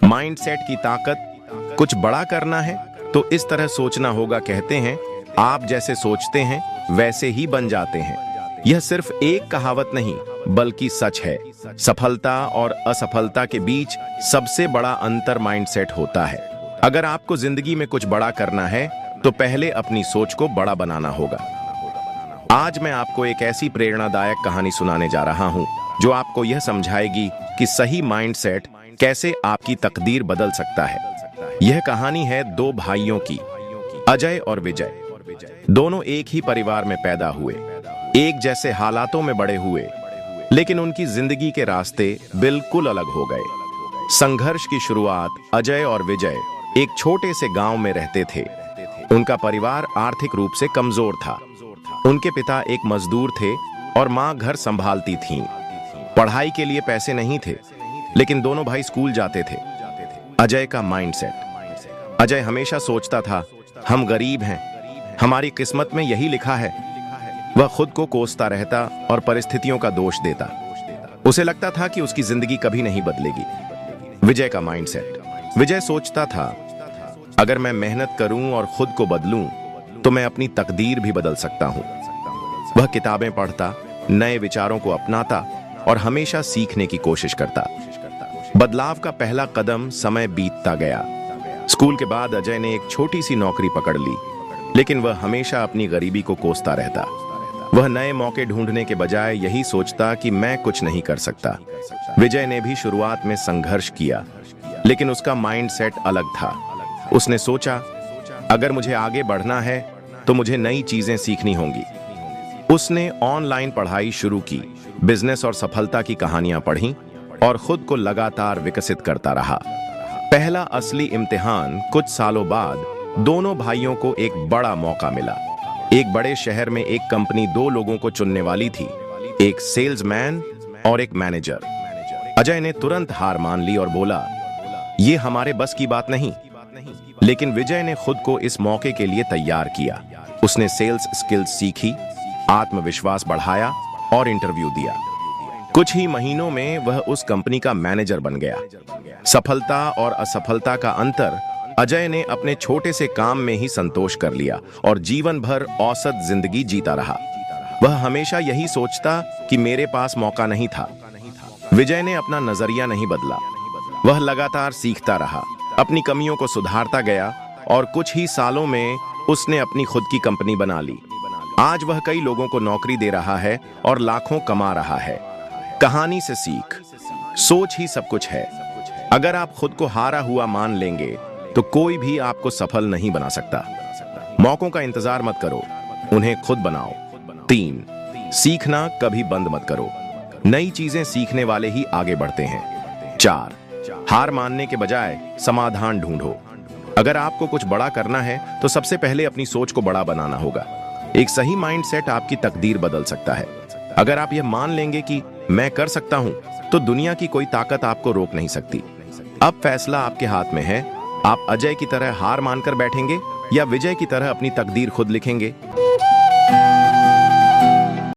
Mindset की ताकत। कुछ बड़ा करना है तो इस तरह सोचना होगा। कहते हैं आप जैसे सोचते हैं वैसे ही बन जाते हैं। यह सिर्फ एक कहावत नहीं बल्कि सच है। सफलता और असफलता के बीच सबसे बड़ा अंतर माइंडसेट होता है। अगर आपको जिंदगी में कुछ बड़ा करना है तो पहले अपनी सोच को बड़ा बनाना होगा। आज मैं आपको एक ऐसी प्रेरणादायक कहानी सुनाने जा रहा हूं जो आपको यह समझाएगी कि सही माइंडसेट कैसे आपकी तकदीर बदल सकता है। यह कहानी है दो भाइयों की, अजय और विजय। दोनों एक ही परिवार में पैदा हुए, एक जैसे हालातों में बड़े हुए, लेकिन उनकी जिंदगी के रास्ते बिल्कुल अलग हो गए। संघर्ष की शुरुआत अजय और विजय एक छोटे से गांव में रहते थे। उनका परिवार आर्थिक रूप से कमजोर था। उनके पिता एक मजदूर थे और मां घर संभालती थीं। पढ़ाई के लिए पैसे नहीं थे, लेकिन दोनों भाई स्कूल जाते थे। अजय का माइंडसेट। अजय हमेशा सोचता था हम गरीब हैं, हमारी किस्मत में यही लिखा है। वह खुद को कोसता रहता और परिस्थितियों का दोष देता। उसे लगता था कि उसकी जिंदगी कभी नहीं बदलेगी। विजय का माइंडसेट। विजय सोचता था अगर मैं मेहनत करूं और खुद को बदलूं तो मैं अपनी तकदीर भी बदल सकता हूं। वह किताबें पढ़ता, नए विचारों को अपनाता और हमेशा सीखने की कोशिश करता। बदलाव का पहला कदम समय बीतता गया। स्कूल के बाद अजय ने एक छोटी सी नौकरी पकड़ ली, लेकिन वह हमेशा अपनी गरीबी को कोसता रहता। वह नए मौके ढूंढने के बजाय यही सोचता कि मैं कुछ नहीं कर सकता। विजय ने भी शुरुआत में संघर्ष किया, लेकिन उसका माइंडसेट अलग था। उसने सोचा अगर मुझे आगे बढ़ना है तो मुझे नई चीजें सीखनी होंगी। उसने ऑनलाइन पढ़ाई शुरू की, बिजनेस और सफलता की कहानियां पढ़ीं और खुद को लगातार विकसित करता रहा। पहला असली इम्तिहान कुछ सालों बाद दोनों भाइयों को एक बड़ा मौका मिला। एक बड़े शहर में एक कंपनी दो लोगों को चुनने वाली थी, एक सेल्समैन और एक मैनेजर। अजय ने तुरंत हार मान ली और बोला यह हमारे बस की बात नहीं। लेकिन विजय ने खुद को इस मौके के लिए तैयार किया। उसने सेल्स स्किल्स सीखी, आत्मविश्वास बढ़ाया और इंटरव्यू दिया। कुछ ही महीनों में वह उस कंपनी का मैनेजर बन गया। सफलता और असफलता का अंतर। अजय ने अपने छोटे से काम में ही संतोष कर लिया और जीवन भर औसत जिंदगी जीता रहा। वह हमेशा यही सोचता कि मेरे पास मौका नहीं था। विजय ने अपना नजरिया नहीं बदला। वह लगातार सीखता रहा, अपनी कमियों को सुधारता गया और कुछ ही सालों में उसने अपनी खुद की कंपनी बना ली। आज वह कई लोगों को नौकरी दे रहा है और लाखों कमा रहा है। कहानी से सीख। सोच ही सब कुछ है। अगर आप खुद को हारा हुआ मान लेंगे तो कोई भी आपको सफल नहीं बना सकता। मौकों का इंतजार मत करो, उन्हें खुद बनाओ। 3, सीखना कभी बंद मत करो। नई चीजें सीखने वाले ही आगे बढ़ते हैं। 4, हार मानने के बजाय समाधान ढूंढो। अगर आपको कुछ बड़ा करना है तो सबसे पहले अपनी सोच को बड़ा बनाना होगा। एक सही माइंडसेट आपकी तकदीर बदल सकता है। अगर आप यह मान लेंगे कि मैं कर सकता हूं तो दुनिया की कोई ताकत आपको रोक नहीं सकती। अब फैसला आपके हाथ में है। आप अजय की तरह हार मानकर बैठेंगे या विजय की तरह अपनी तकदीर खुद लिखेंगे।